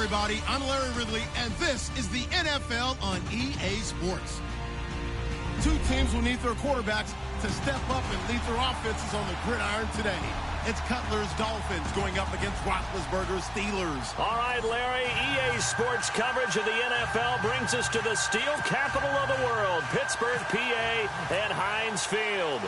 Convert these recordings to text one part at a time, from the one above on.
everybody. I'm Larry Ridley, and this is the NFL on EA Sports. Two teams will need their quarterbacks to step up and lead their offenses on the gridiron today. It's Cutler's Dolphins going up against Roethlisberger's Steelers. All right, Larry, EA Sports coverage of the NFL brings us to the steel capital of the world, Pittsburgh, PA, and Heinz Field.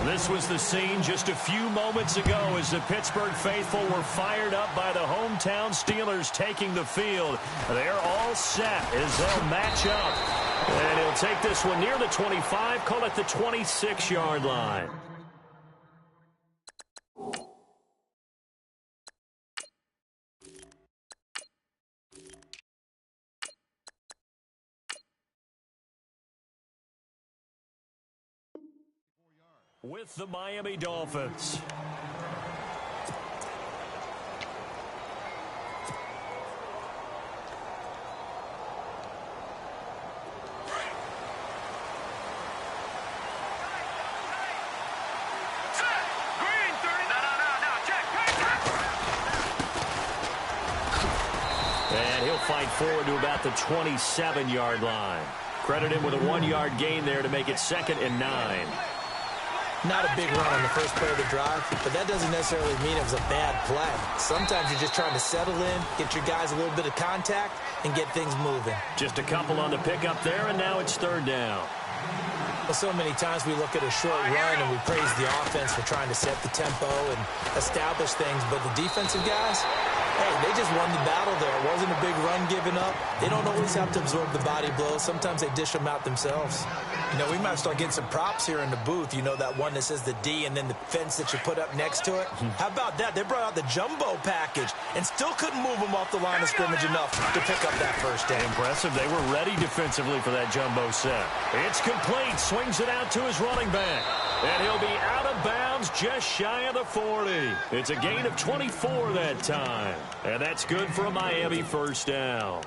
This was the scene just a few moments ago as the Pittsburgh faithful were fired up by the hometown Steelers taking the field. They're all set as they'll match up. And he'll take this one near the 25, call it the 26-yard line. With the Miami Dolphins. And he'll fight forward to about the 27-yard line. Credit him with a 1-yard gain there to make it 2nd and 9. Not a big run on the first play of the drive, but that doesn't necessarily mean it was a bad play. Sometimes you're just trying to settle in, get your guys a little bit of contact, and get things moving. Just a couple on the pickup there, and now it's 3rd down. Well, so many times we look at a short run and we praise the offense for trying to set the tempo and establish things, but the defensive guys, hey, they just won the battle there. It wasn't a big run given up. They don't always have to absorb the body blows. Sometimes they dish them out themselves. You know, we might start getting some props here in the booth. You know, that one that says the D and then the fence that you put up next to it. How about that? They brought out the jumbo package and still couldn't move them off the line of scrimmage enough to pick up that first down. Impressive. They were ready defensively for that jumbo set. It's complete. Swings it out to his running back. And he'll be out of bounds just shy of the 40. It's a gain of 24 that time. And that's good for a Miami first down.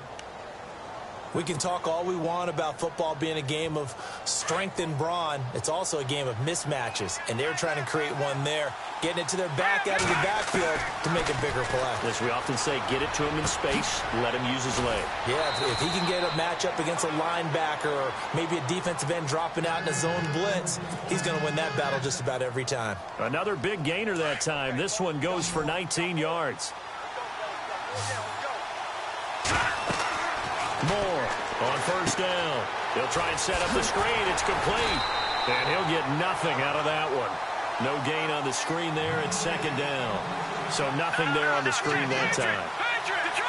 We can talk all we want about football being a game of strength and brawn. It's also a game of mismatches, and they're trying to create one there, getting it to their back out of the backfield to make a bigger play. As we often say, get it to him in space, let him use his leg. Yeah, if he can get a matchup against a linebacker or maybe a defensive end dropping out in a zone blitz, he's going to win that battle just about every time. Another big gainer that time. This one goes for 19 yards. Moore on first down. He'll try and set up the screen. It's complete. And he'll get nothing out of that one. No gain on the screen there. It's 2nd down. So nothing there on the screen that time.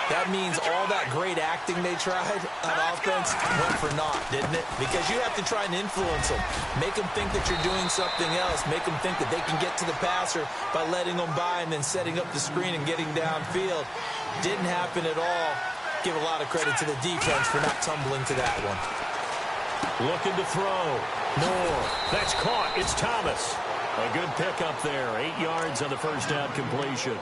That means all that great acting they tried on offense went for naught, didn't it? Because you have to try and influence them. Make them think that you're doing something else. Make them think that they can get to the passer by letting them by and then setting up the screen and getting downfield. Didn't happen at all. Give a lot of credit to the defense for not tumbling to that one. Looking to throw. Moore. That's caught. It's Thomas. A good pickup there. 8 yards on the first down completion.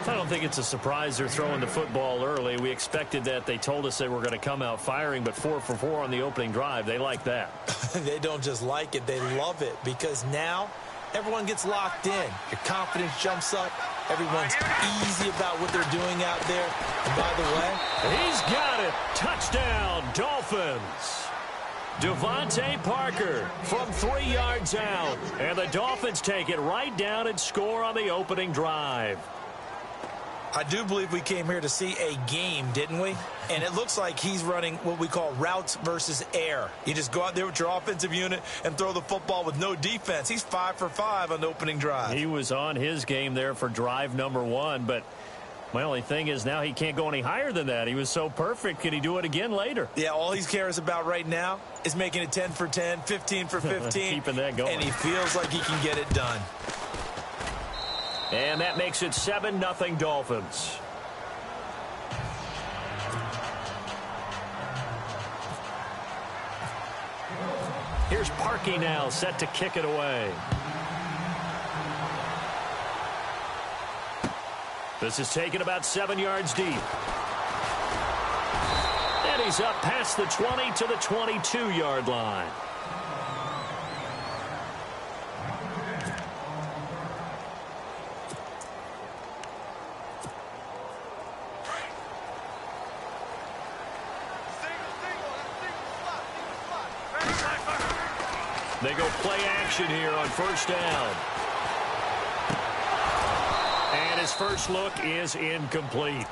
I don't think it's a surprise they're throwing the football early. We expected that. They told us they were going to come out firing, but 4 for 4 on the opening drive. They like that. They don't just like it. They love it because now everyone gets locked in. Your confidence jumps up. Everyone's easy about what they're doing out there. And by the way, he's got it. Touchdown, Dolphins. Devontae Parker from 3 yards out. And the Dolphins take it right down and score on the opening drive. I do believe we came here to see a game, didn't we? And it looks like he's running what we call routes versus air. You just go out there with your offensive unit and throw the football with no defense. He's 5 for 5 on the opening drive. He was on his game there for drive number 1, but my only thing is now he can't go any higher than that. He was so perfect. Can he do it again later? Yeah, all he cares about right now is making it 10 for 10, 15 for 15. Keeping that going. And he feels like he can get it done. And that makes it 7-0 Dolphins. Here's Parkey now, set to kick it away. This is taken about 7 yards deep. And he's up past the 20 to the 22-yard line. They go play action here on first down. And his first look is incomplete.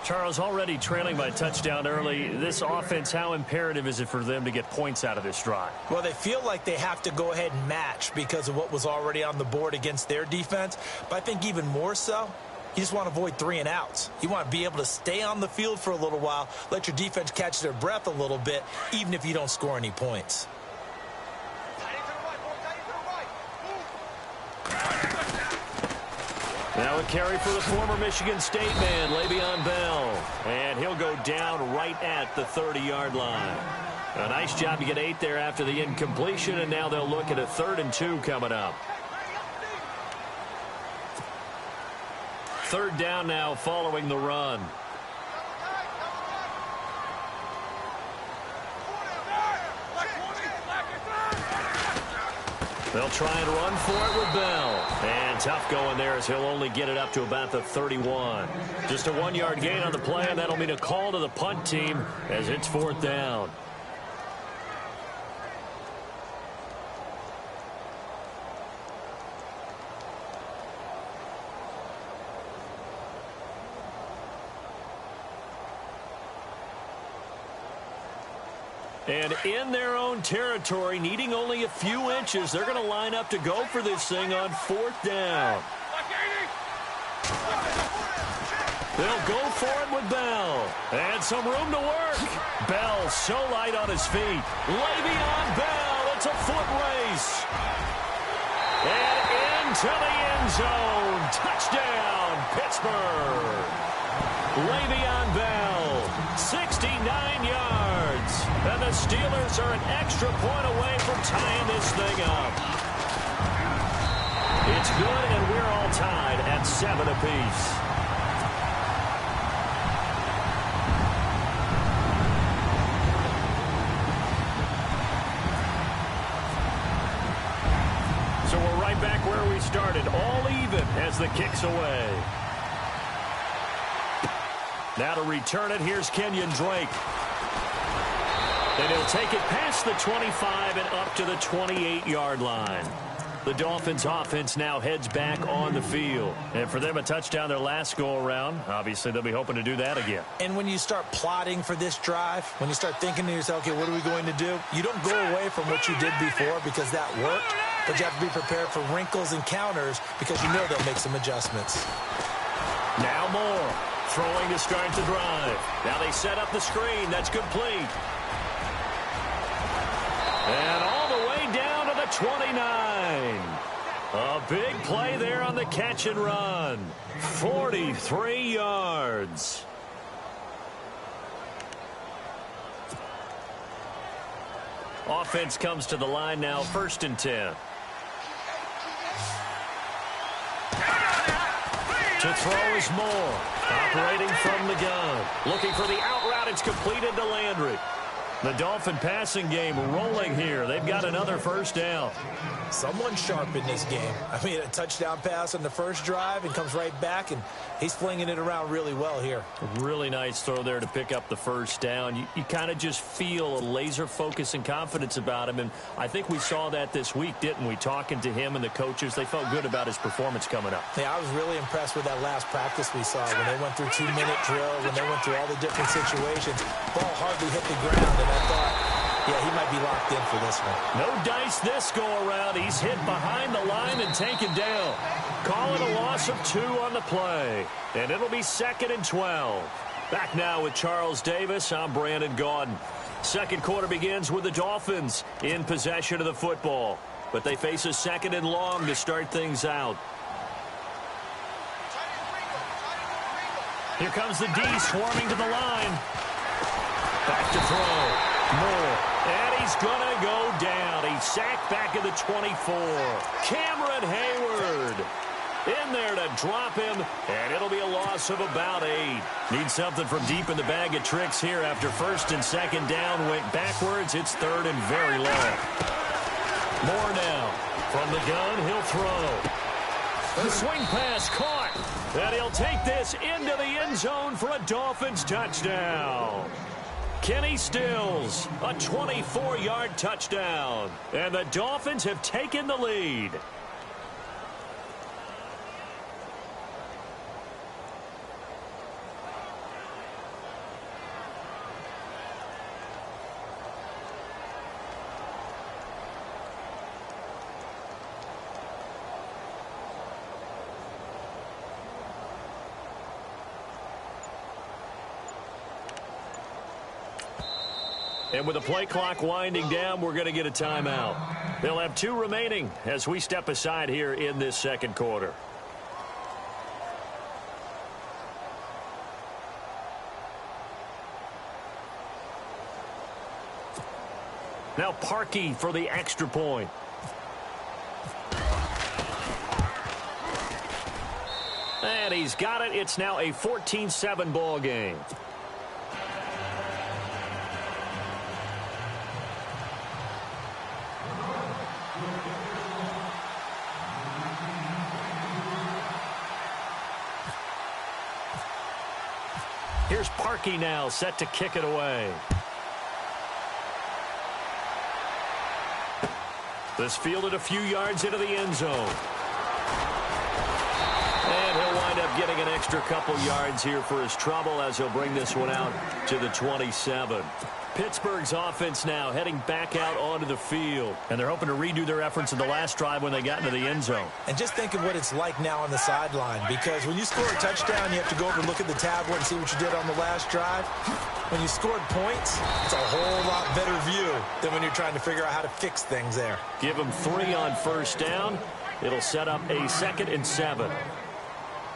Charles, already trailing by touchdown early. This offense, how imperative is it for them to get points out of this drive? Well, they feel like they have to go ahead and match because of what was already on the board against their defense. But I think even more so, you just want to avoid 3 and outs. You want to be able to stay on the field for a little while, let your defense catch their breath a little bit, even if you don't score any points. Now a carry for the former Michigan State man, Le'Veon Bell. And he'll go down right at the 30-yard line. A nice job to get 8 there after the incompletion, and now they'll look at a 3rd and 2 coming up. 3rd down now following the run. They'll try and run for it with Bell. And tough going there as he'll only get it up to about the 31. Just a 1-yard gain on the play, and that'll mean a call to the punt team as it's 4th down. And in their own territory, needing only a few inches, they're going to line up to go for this thing on 4th down. They'll go for it with Bell. And some room to work. Bell so light on his feet. Le'Veon Bell. It's a foot race. And into the end zone. Touchdown, Pittsburgh. Le'Veon Bell, 69 yards. And the Steelers are an extra point away from tying this thing up. It's good, and we're all tied at 7 apiece. So we're right back where we started, all even as the kick's away. Now to return it, here's Kenyon Drake. And he'll take it past the 25 and up to the 28-yard line. The Dolphins' offense now heads back on the field. And for them, a touchdown their last go-around. Obviously, they'll be hoping to do that again. And when you start plotting for this drive, when you start thinking to yourself, okay, what are we going to do? You don't go away from what you did before because that worked. But you have to be prepared for wrinkles and counters because you know they'll make some adjustments. Now Moore throwing to start the drive. Now they set up the screen. That's complete. And all the way down to the 29. A big play there on the catch and run. 43 yards. Offense comes to the line now, 1st and 10. To throw is Moore. Operating from the gun. Looking for the out route. It's completed to Landry. The Dolphin passing game rolling here. They've got another 1st down. Someone sharp in this game. I mean, a touchdown pass on the first drive and comes right back, and he's flinging it around really well here. Really nice throw there to pick up the 1st down. You kind of just feel a laser focus and confidence about him, and I think we saw that this week, didn't we? Talking to him and the coaches, they felt good about his performance coming up. Yeah, I was really impressed with that last practice we saw when they went through 2-minute drills, when they went through all the different situations. Ball hardly hit the ground, and I thought, yeah, he might be locked in for this one. No dice this go-around. He's hit behind the line and taken down. Call it a loss of 2 on the play. And it'll be 2nd and 12. Back now with Charles Davis. I'm Brandon Gaudin. Second quarter begins with the Dolphins in possession of the football. But they face a 2nd and long to start things out. Here comes the D swarming to the line. Back to throw. Moore, and he's going to go down. He's sacked back at the 24. Cameron Hayward in there to drop him, and it'll be a loss of about 8. Need something from deep in the bag of tricks here after 1st and 2nd down. Went backwards. It's 3rd and very long. Moore now. From the gun, he'll throw. The swing pass caught, and he'll take this into the end zone for a Dolphins touchdown. Kenny Stills, a 24-yard touchdown. And the Dolphins have taken the lead. And with the play clock winding down, we're going to get a timeout. They'll have 2 remaining as we step aside here in this second quarter. Now Parkey for the extra point. And he's got it. It's now a 14-7 ball game. Here's Parkey now, set to kick it away. This fielded a few yards into the end zone. And he'll wind up getting an extra couple yards here for his trouble as he'll bring this one out to the 27. Pittsburgh's offense now heading back out onto the field. And they're hoping to redo their efforts in the last drive when they got into the end zone. And just think of what it's like now on the sideline, because when you score a touchdown, you have to go over and look at the tablet and see what you did on the last drive. When you scored points, it's a whole lot better view than when you're trying to figure out how to fix things there. Give them 3 on first down. It'll set up a 2nd and 7.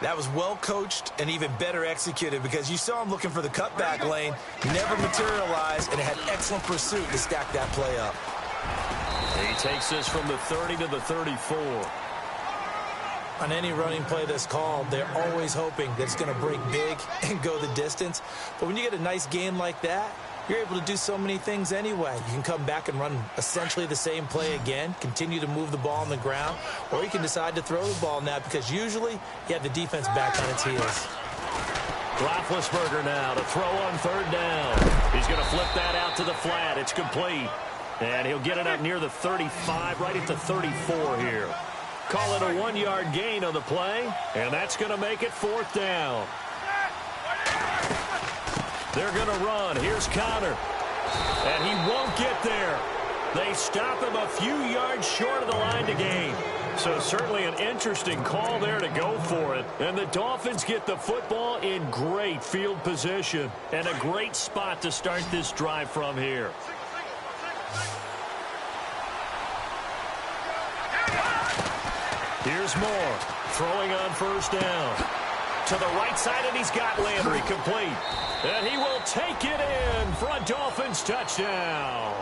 That was well coached and even better executed, because you saw him looking for the cutback lane, never materialized, and had excellent pursuit to stack that play up. He takes this from the 30 to the 34. On any running play that's called, they're always hoping that it's going to break big and go the distance. But when you get a nice gain like that, you're able to do so many things anyway. You can come back and run essentially the same play again, continue to move the ball on the ground, or you can decide to throw the ball now, because usually you have the defense back on its heels. Roethlisberger now to throw on 3rd down. He's going to flip that out to the flat. It's complete. And he'll get it up near the 35, right at the 34 here. Call it a 1-yard gain on the play, and that's going to make it 4th down. They're going to run. Here's Connor. And he won't get there. They stop him a few yards short of the line to gain. So certainly an interesting call there to go for it. And the Dolphins get the football in great field position and a great spot to start this drive from here. Here's Moore throwing on 1st down. To the right side, and he's got Landry complete. And he will take it in for a Dolphins touchdown.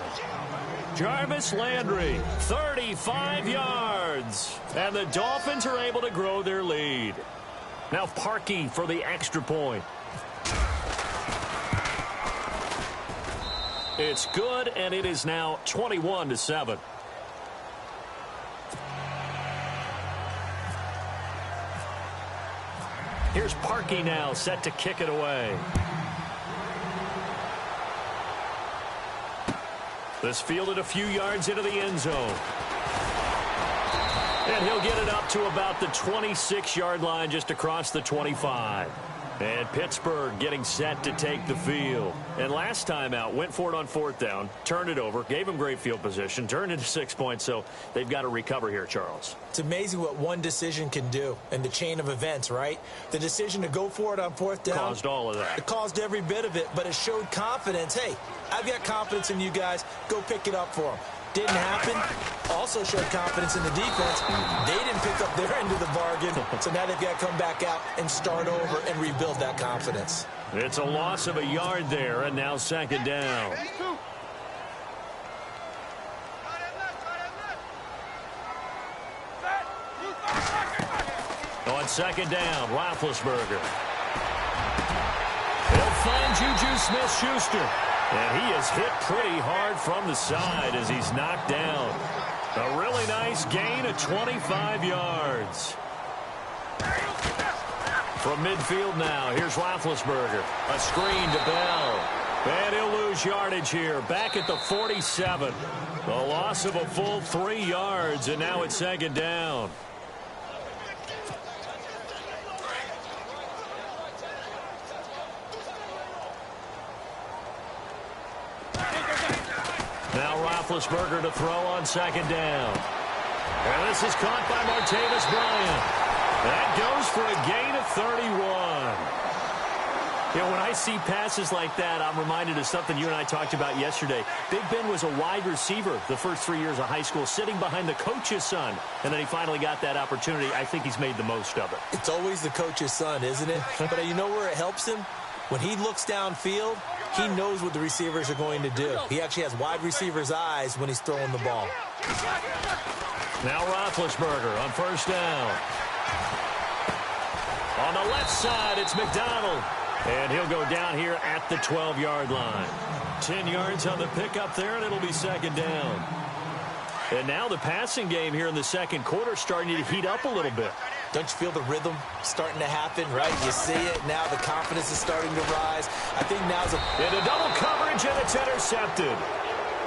Jarvis Landry, 35 yards. And the Dolphins are able to grow their lead. Now Parkey for the extra point. It's good, and it is now 21-7. Here's Parkey now, set to kick it away. This fielded a few yards into the end zone. And he'll get it up to about the 26-yard line, just across the 25. And Pittsburgh getting set to take the field. And last time out, went for it on 4th down, turned it over, gave him great field position, turned into 6 points, so they've got to recover here, Charles. It's amazing what one decision can do in the chain of events, right? The decision to go for it on 4th down caused all of that. It caused every bit of it, but it showed confidence. Hey, I've got confidence in you guys. Go pick it up for them. Didn't happen. Also showed confidence in the defense. They didn't pick up their end of the bargain, so now they've got to come back out and start over and rebuild that confidence. It's a loss of a yard there, and now 2nd down. On 2nd down, Roethlisberger. They'll find Juju Smith-Schuster. And he is hit pretty hard from the side as he's knocked down. A really nice gain of 25 yards. From midfield now, here's Roethlisberger. A screen to Bell. And he'll lose yardage here. Back at the 47. The loss of a full 3 yards, and now it's second down. Now Roethlisberger to throw on second down. And this is caught by Martavis Bryant. That goes for a gain of 31. You know, when I see passes like that, I'm reminded of something you and I talked about yesterday. Big Ben was a wide receiver the first 3 years of high school, sitting behind the coach's son. And then he finally got that opportunity. I think he's made the most of it. It's always the coach's son, isn't it? But you know where it helps him? When he looks downfield, he knows what the receivers are going to do. He actually has wide receivers' eyes when he's throwing the ball. Now Roethlisberger on first down. On the left side, it's McDonald. And he'll go down here at the 12-yard line. 10 yards on the pickup there, and it'll be second down. And now the passing game here in the second quarter starting to heat up a little bit. Don't you feel the rhythm starting to happen, right? You see it. Now the confidence is starting to rise. I think now's into double coverage, and it's intercepted.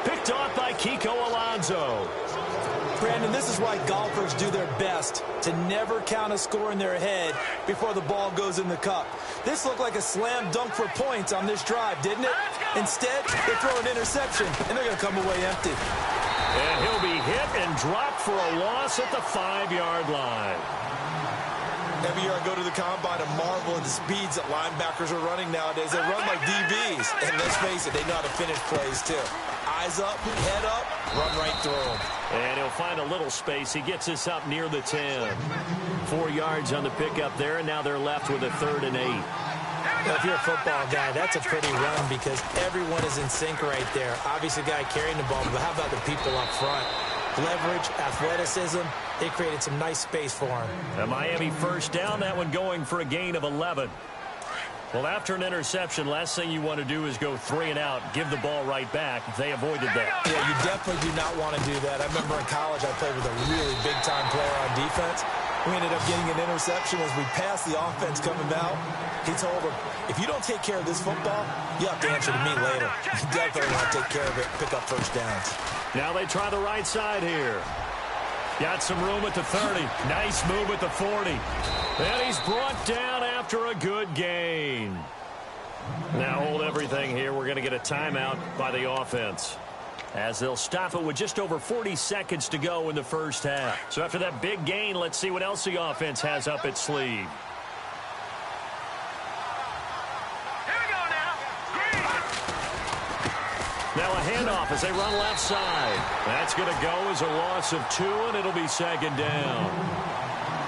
Picked off by Kiko Alonso. Brandon, this is why golfers do their best to never count a score in their head before the ball goes in the cup. This looked like a slam dunk for points on this drive, didn't it? Instead, they throw an interception, and they're going to come away empty. And he'll be hit and dropped for a loss at the 5-yard line. Every year I go to the combine and marvel at the speeds that linebackers are running nowadays. They run like DBs. And let's face it, they know how to finish plays too. Eyes up, head up, run right through them. And he'll find a little space. He gets this up near the 10. 4 yards on the pickup there, and now they're left with a 3rd and 8. Now, if you're a football guy, that's a pretty run because everyone is in sync right there. Obviously, the guy carrying the ball, but how about the people up front? Leverage, athleticism, they created some nice space for him. A Miami first down, that one going for a gain of 11. Well, after an interception, last thing you want to do is go 3 and out, give the ball right back. They avoided that. Yeah, you definitely do not want to do that. I remember in college I played with a really big-time player on defense. We ended up getting an interception as we passed the offense coming out. He told him, if you don't take care of this football, you have to answer to me later. You definitely want to take care of it, pick up first downs. Now they try the right side here. Got some room at the 30. Nice move at the 40. And he's brought down after a good gain. Now hold everything here. We're going to get a timeout by the offense, as they'll stop it with just over 40 seconds to go in the first half. So after that big gain, let's see what else the offense has up its sleeve. Now a handoff as they run left side. That's going to go as a loss of 2, and it'll be second down.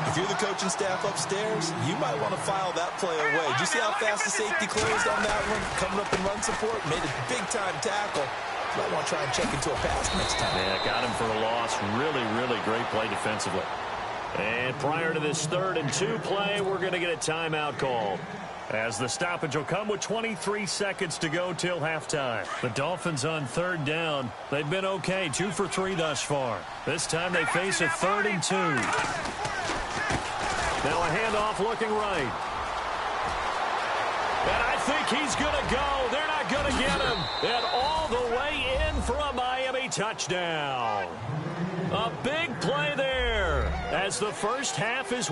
If you're the coaching staff upstairs, you might want to file that play away. Did you see how fast the safety closed on that one? Coming up in run support, made a big-time tackle. You might want to try and check into a pass next time. Yeah, got him for a loss. Really, really great play defensively. And prior to this 3rd and 2 play, we're going to get a timeout called, as the stoppage will come with 23 seconds to go till halftime. The Dolphins on 3rd down. They've been okay, 2 for 3 thus far. This time they face a 3rd and 2. Now a handoff looking right. And I think he's going to go. They're not going to get him. And all the way in for a Miami touchdown. A big play there, as the first half is